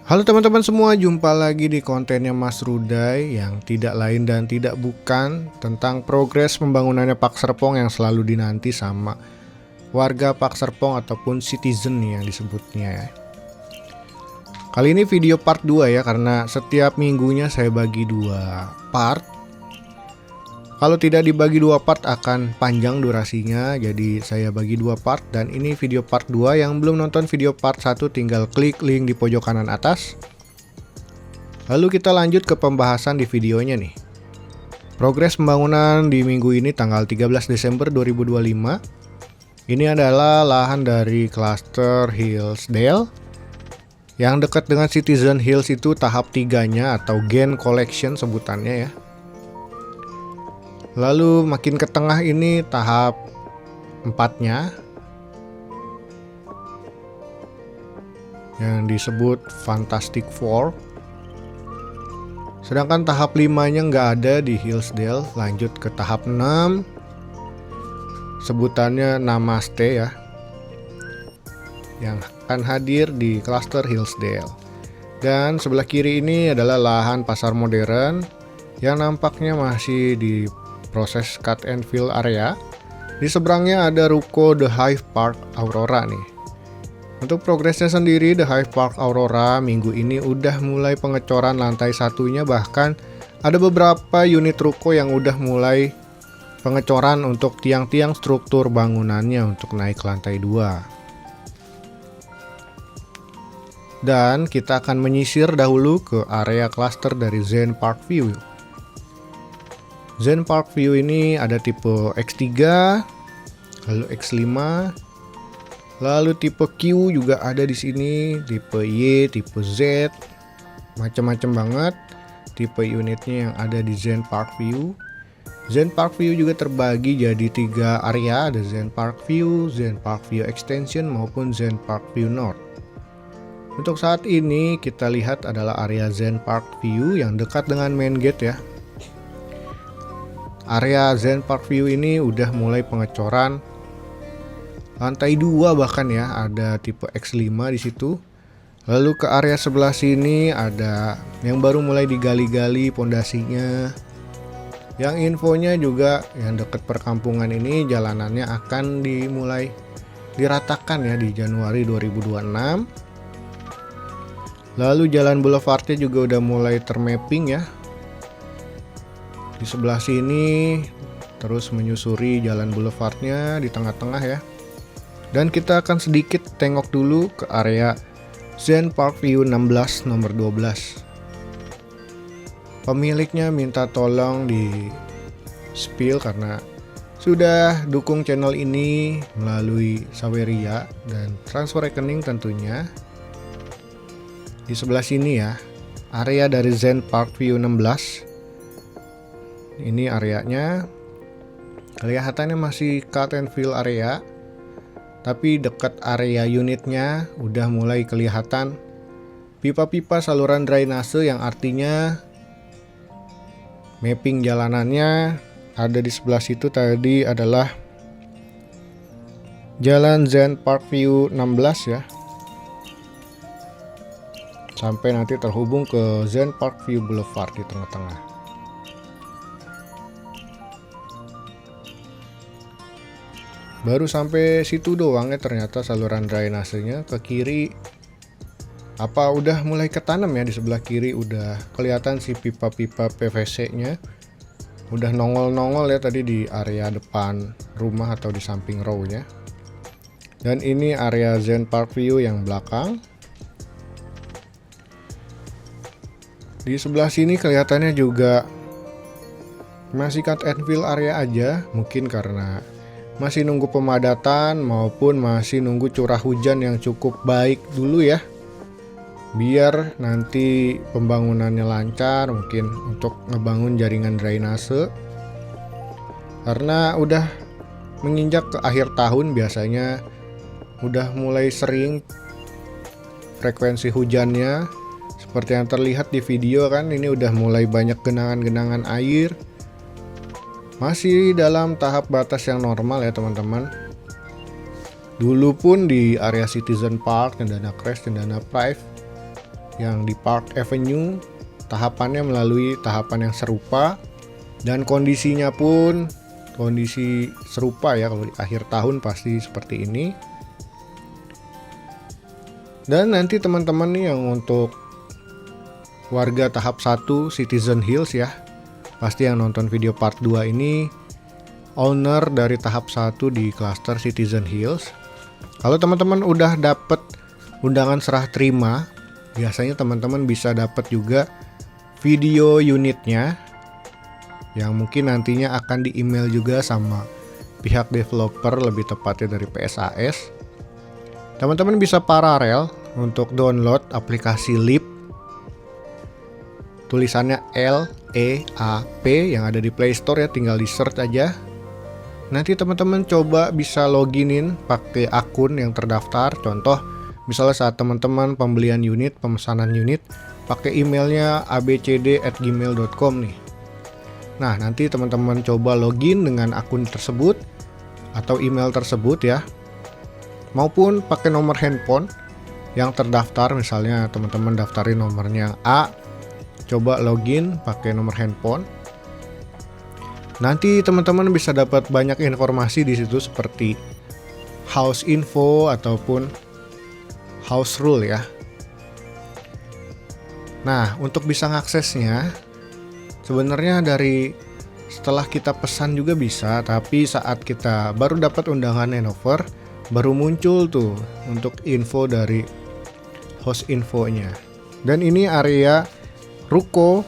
Halo teman-teman semua, jumpa lagi di kontennya Mas Ruday yang tidak lain dan tidak bukan tentang progres pembangunannya Pak Serpong yang selalu dinanti sama warga Pak Serpong ataupun citizen yang disebutnya ya. Kali ini video part 2 ya, karena setiap minggunya saya bagi 2 part. Kalau tidak dibagi 2 part akan panjang durasinya, jadi saya bagi 2 part. Dan ini video part 2, yang belum nonton video part 1 tinggal klik link di pojok kanan atas. Lalu kita lanjut ke pembahasan di videonya nih. Progres pembangunan di minggu ini tanggal 13 Desember 2025. Ini adalah lahan dari klaster Hillsdale yang dekat dengan Citizen Hills, itu tahap 3-nya atau Gen Collection sebutannya ya. Lalu makin ke tengah ini tahap 4-nya yang disebut Fantastic Four. Sedangkan tahap 5-nya nggak ada di Hillsdale. Lanjut ke tahap 6, sebutannya Namaste ya, yang akan hadir di klaster Hillsdale. Dan sebelah kiri ini adalah lahan pasar modern yang nampaknya masih di proses cut and fill area. Di seberangnya ada ruko The Hive Park Aurora nih. Untuk progresnya sendiri, The Hive Park Aurora minggu ini udah mulai pengecoran lantai satunya, bahkan ada beberapa unit ruko yang udah mulai pengecoran untuk tiang-tiang struktur bangunannya untuk naik ke lantai 2. Dan kita akan menyisir dahulu ke area klaster dari Zen Park View. Zen Park View ini ada tipe X3, lalu X5, lalu tipe Q juga ada di sini, tipe Y, tipe Z, macam-macam banget tipe unitnya yang ada di Zen Park View. Zen Park View juga terbagi jadi 3 area, ada Zen Park View, Zen Park View Extension maupun Zen Park View North. Untuk saat ini kita lihat adalah area Zen Park View yang dekat dengan main gate ya. Area Zen Park View ini udah mulai pengecoran lantai 2 bahkan ya, ada tipe X5 di situ. Lalu ke area sebelah sini ada yang baru mulai digali-gali pondasinya. Yang infonya juga yang dekat perkampungan ini jalanannya akan dimulai diratakan ya di Januari 2026. Lalu jalan boulevardnya juga udah mulai termapping ya. Di sebelah sini terus menyusuri jalan boulevardnya di tengah-tengah ya. Dan kita akan sedikit tengok dulu ke area Zen Park View 16 nomor 12. Pemiliknya minta tolong di spill karena sudah dukung channel ini melalui Saweria dan transfer rekening tentunya. Di sebelah sini ya, area dari Zen Park View 16. Ini areanya kelihatannya masih cut and fill area, tapi dekat area unitnya udah mulai kelihatan pipa-pipa saluran drainase, yang artinya mapping jalanannya ada di sebelah situ. Tadi adalah jalan Zen Park View 16 ya, sampai nanti terhubung ke Zen Park View Boulevard di tengah-tengah. Baru sampai situ doang ya ternyata saluran drainasenya. Ke kiri apa udah mulai ketanam ya, di sebelah kiri udah kelihatan si pipa-pipa PVC-nya udah nongol-nongol ya tadi di area depan rumah atau di samping row-nya. Dan ini area Zen Park View yang belakang. Di sebelah sini kelihatannya juga masih cut and fill area aja, mungkin karena masih nunggu pemadatan maupun masih nunggu curah hujan yang cukup baik dulu ya, biar nanti pembangunannya lancar, mungkin untuk ngebangun jaringan drainase. Karena udah menginjak ke akhir tahun, biasanya udah mulai sering frekuensi hujannya. Seperti yang terlihat di video kan, ini udah mulai banyak genangan-genangan air. Masih dalam tahap batas yang normal ya teman-teman. Dulu pun di area Citizen Park, Cendana Crest, Cendana Prive yang di Park Avenue tahapannya melalui tahapan yang serupa, dan kondisinya pun kondisi serupa ya, kalau di akhir tahun pasti seperti ini. Dan nanti teman-teman nih yang untuk warga tahap 1 Citizen Hills ya, pasti yang nonton video part 2 ini owner dari tahap 1 di cluster Citizen Hills. Kalau teman-teman udah dapet undangan serah terima, biasanya teman-teman bisa dapat juga video unitnya yang mungkin nantinya akan di email juga sama pihak developer, lebih tepatnya dari PSAS. Teman-teman bisa paralel untuk download aplikasi Leap, tulisannya LEAP yang ada di Play Store ya, tinggal di search aja. Nanti teman-teman coba bisa loginin pakai akun yang terdaftar. Contoh misalnya saat teman-teman pembelian unit, pemesanan unit, pakai emailnya abcd@gmail.com nih. Nah, nanti teman-teman coba login dengan akun tersebut atau email tersebut ya, maupun pakai nomor handphone yang terdaftar. Misalnya teman-teman daftarin nomornya A, coba login pakai nomor handphone. Nanti teman-teman bisa dapat banyak informasi di situ seperti house info ataupun house rule ya. Nah, untuk bisa ngaksesnya sebenarnya dari setelah kita pesan juga bisa, tapi saat kita baru dapat undangan handover baru muncul tuh untuk info dari host infonya. Dan ini area ruko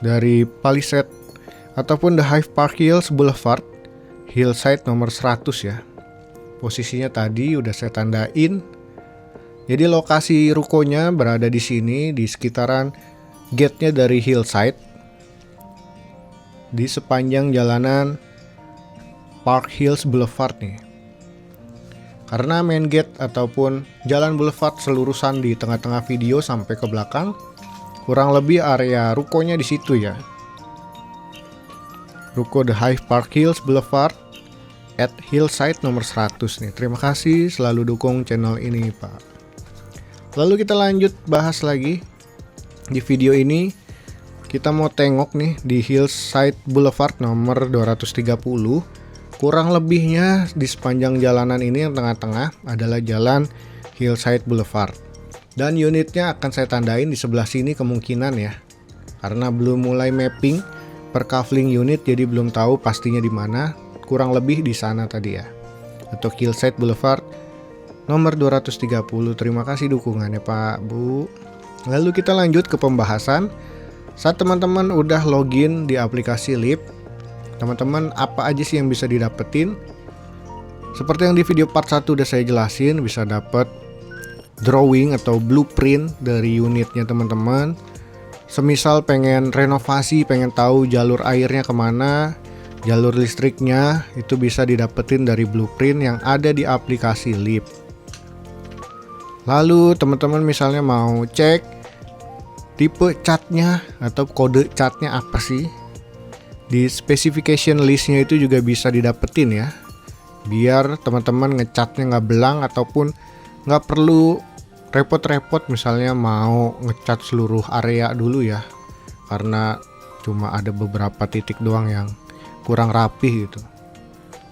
dari Palisade ataupun The Hive Park Hills Boulevard, Hillside nomor 100 ya. Posisinya tadi udah saya tandain. Jadi lokasi rukonya berada di sini, di sekitaran gate-nya dari Hillside, di sepanjang jalanan Park Hills Boulevard nih. Karena main gate ataupun jalan boulevard selurusan di tengah-tengah video sampai ke belakang, kurang lebih area rukonya di situ ya. Ruko The Hive Park Hills Boulevard at Hillside nomor 100 nih. Terima kasih selalu dukung channel ini Pak. Lalu kita lanjut bahas lagi. Di video ini kita mau tengok nih di Hillside Boulevard nomor 230. Kurang lebihnya di sepanjang jalanan ini yang tengah-tengah adalah jalan Hillside Boulevard. Dan unitnya akan saya tandain di sebelah sini kemungkinan ya. Karena belum mulai mapping per kafling unit, jadi belum tahu pastinya di mana. Kurang lebih di sana tadi ya. Untuk Hillside Boulevard nomor 230. Terima kasih dukungannya Pak Bu. Lalu kita lanjut ke pembahasan. Saat teman-teman udah login di aplikasi Leap, teman-teman apa aja sih yang bisa didapetin? Seperti yang di video part 1 udah saya jelasin, bisa dapat drawing atau blueprint dari unitnya teman-teman. Semisal pengen renovasi, pengen tahu jalur airnya kemana, jalur listriknya, itu bisa didapetin dari blueprint yang ada di aplikasi Leap. Lalu teman-teman misalnya mau cek tipe catnya atau kode catnya apa sih, di specification listnya itu juga bisa didapetin ya, biar teman-teman ngecatnya nggak belang ataupun nggak perlu repot-repot misalnya mau ngecat seluruh area dulu ya, karena cuma ada beberapa titik doang yang kurang rapih gitu.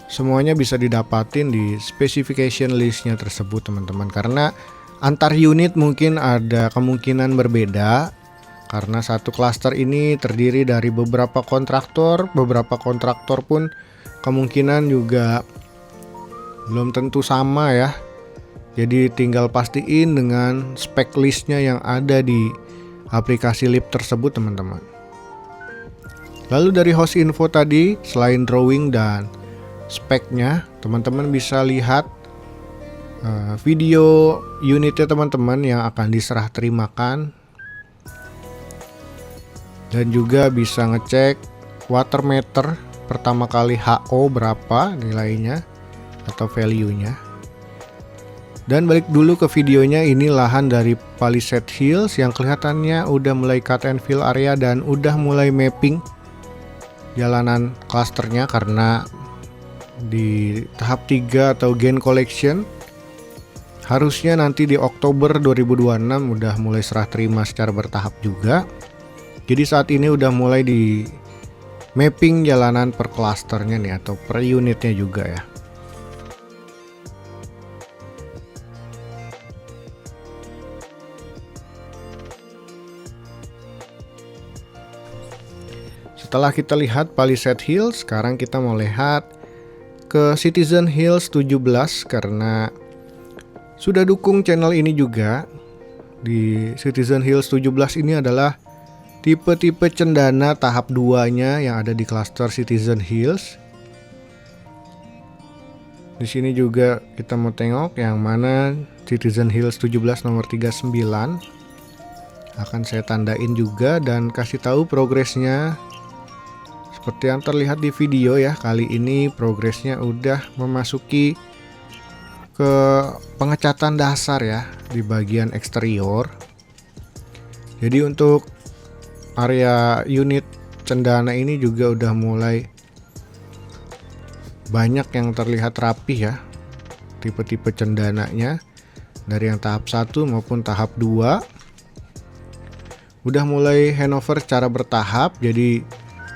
Semuanya bisa didapatin di specification listnya tersebut teman-teman, karena antar unit mungkin ada kemungkinan berbeda karena satu klaster ini terdiri dari beberapa kontraktor pun kemungkinan juga belum tentu sama ya. Jadi tinggal pastiin dengan spek listnya yang ada di aplikasi Leap tersebut teman-teman. Lalu dari host info tadi, selain drawing dan speknya, teman-teman bisa lihat video unitnya teman-teman yang akan diserah terimakan, dan juga bisa ngecek water meter pertama kali HO berapa nilainya atau value-nya. Dan balik dulu ke videonya, ini lahan dari Palisade Hills yang kelihatannya udah mulai cut and fill area dan udah mulai mapping jalanan klasternya, karena di tahap 3 atau gain collection Harusnya nanti di Oktober 2026 udah mulai serah terima secara bertahap juga. Jadi saat ini udah mulai di mapping jalanan per klasternya nih atau per unitnya juga ya. Setelah kita lihat Palisade Hills, sekarang kita mau lihat ke Citizen Hills 17 karena sudah dukung channel ini juga. Di Citizen Hills 17 ini adalah tipe-tipe cendana tahap 2-nya yang ada di klaster Citizen Hills. Di sini juga kita mau tengok yang mana Citizen Hills 17 nomor 39. Akan saya tandain juga dan kasih tahu progresnya. Seperti yang terlihat di video ya, kali ini progresnya udah memasuki ke pengecatan dasar ya di bagian eksterior. Jadi untuk area unit cendana ini juga udah mulai banyak yang terlihat rapi ya, tipe-tipe cendananya dari yang tahap 1 maupun tahap 2 udah mulai handover secara bertahap. Jadi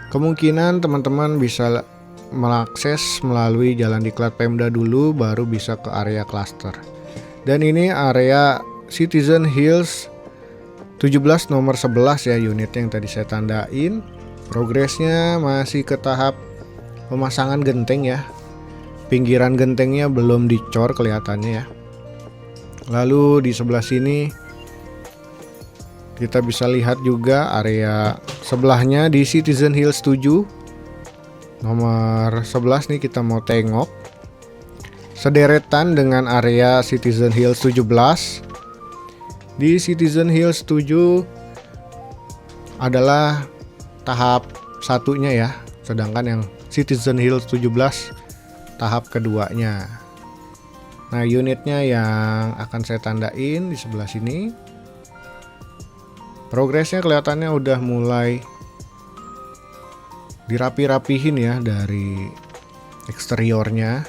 kemungkinan teman-teman bisa mengakses melalui jalan diklat Pemda dulu baru bisa ke area klaster. Dan ini area Citizen Hills 17 nomor 11 ya unitnya yang tadi saya tandain. Progresnya masih ke tahap pemasangan genteng ya. Pinggiran gentengnya belum dicor kelihatannya ya. Lalu di sebelah sini kita bisa lihat juga area sebelahnya di Citizen Hills 7 nomor 11 nih kita mau tengok sederetan dengan area Citizen Hills 17. Di Citizen Hills 7 adalah tahap satunya ya, sedangkan yang Citizen Hills 17 tahap keduanya. Nah, unitnya yang akan saya tandain di sebelah sini. Progresnya kelihatannya udah mulai dirapi-rapihin ya dari eksteriornya.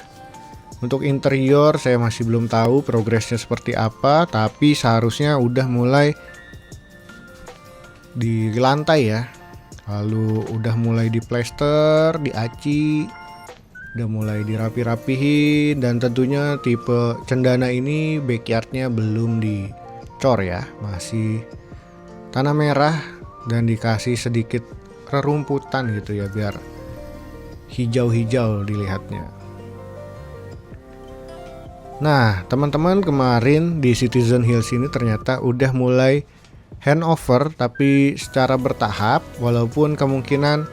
Untuk interior saya masih belum tahu progresnya seperti apa, tapi seharusnya udah mulai di lantai ya. Lalu udah mulai di plester, diaci, udah mulai dirapi-rapihin, dan tentunya tipe cendana ini backyardnya belum dicor ya, masih tanah merah dan dikasih sedikit rerumputan gitu ya biar hijau-hijau dilihatnya. Nah teman-teman, kemarin di Citizen Hills ini ternyata udah mulai handover tapi secara bertahap, walaupun kemungkinan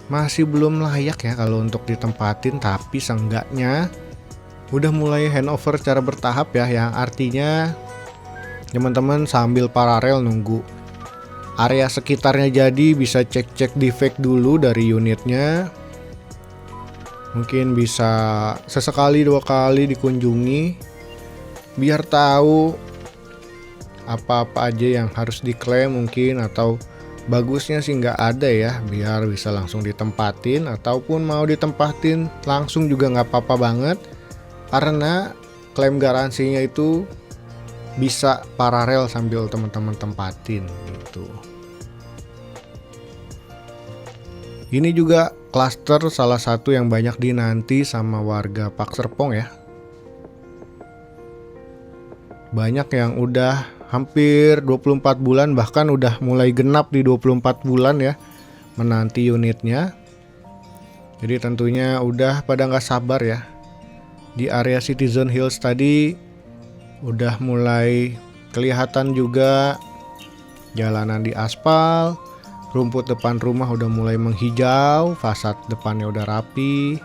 masih belum layak ya kalau untuk ditempatin, tapi seenggaknya udah mulai handover secara bertahap ya, yang artinya teman-teman sambil paralel nunggu area sekitarnya jadi bisa cek-cek defect dulu dari unitnya. Mungkin bisa sesekali 2 kali dikunjungi biar tahu apa-apa aja yang harus diklaim mungkin, atau bagusnya sih nggak ada ya, biar bisa langsung ditempatin, ataupun mau ditempatin langsung juga nggak apa-apa banget karena klaim garansinya itu bisa paralel sambil teman-teman tempatin gitu. Ini juga klaster salah satu yang banyak dinanti sama warga Pak Serpong ya. Banyak yang udah hampir 24 bulan, bahkan udah mulai genap di 24 bulan ya menanti unitnya. Jadi tentunya udah pada nggak sabar ya. Di area Citizen Hills tadi udah mulai kelihatan juga jalanan di aspal, rumput depan rumah udah mulai menghijau, fasad depannya udah rapi.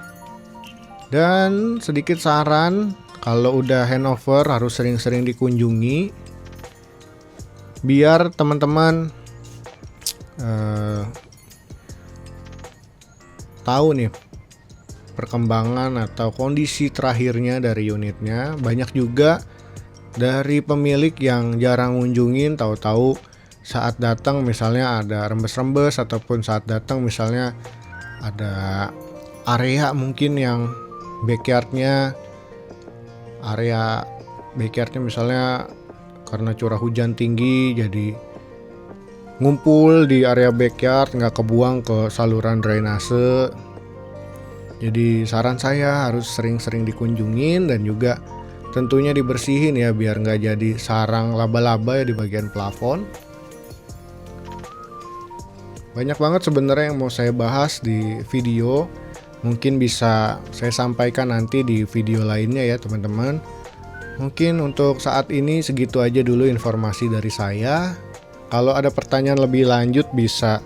Dan sedikit saran, kalau udah handover harus sering-sering dikunjungi biar teman-teman tahu nih perkembangan atau kondisi terakhirnya dari unitnya. Banyak juga dari pemilik yang jarang ngunjungin, tahu-tahu saat datang misalnya ada rembes-rembes, ataupun saat datang misalnya ada area mungkin yang backyardnya area backyardnya misalnya karena curah hujan tinggi jadi ngumpul di area backyard, nggak kebuang ke saluran drainase. Jadi saran saya harus sering-sering dikunjungin dan juga tentunya dibersihin ya, biar nggak jadi sarang laba-laba ya di bagian plafon. Banyak banget sebenarnya yang mau saya bahas di video, mungkin bisa saya sampaikan nanti di video lainnya ya teman-teman. Mungkin untuk saat ini segitu aja dulu informasi dari saya. Kalau ada pertanyaan lebih lanjut bisa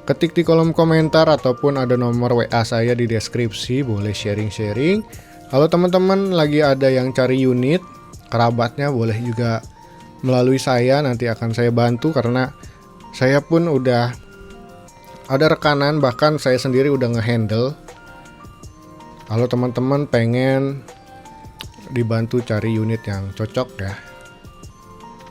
ketik di kolom komentar ataupun ada nomor WA saya di deskripsi, boleh sharing-sharing. Kalau teman-teman lagi ada yang cari unit, kerabatnya boleh juga melalui saya, nanti akan saya bantu karena saya pun udah ada rekanan, bahkan saya sendiri udah ngehandle. Kalau teman-teman pengen dibantu cari unit yang cocok ya.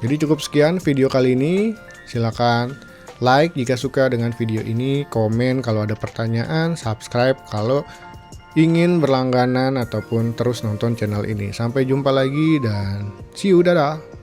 Jadi cukup sekian video kali ini. Silakan like jika suka dengan video ini, komen kalau ada pertanyaan, subscribe kalau ingin berlangganan ataupun terus nonton channel ini. Sampai jumpa lagi dan see you, dadah.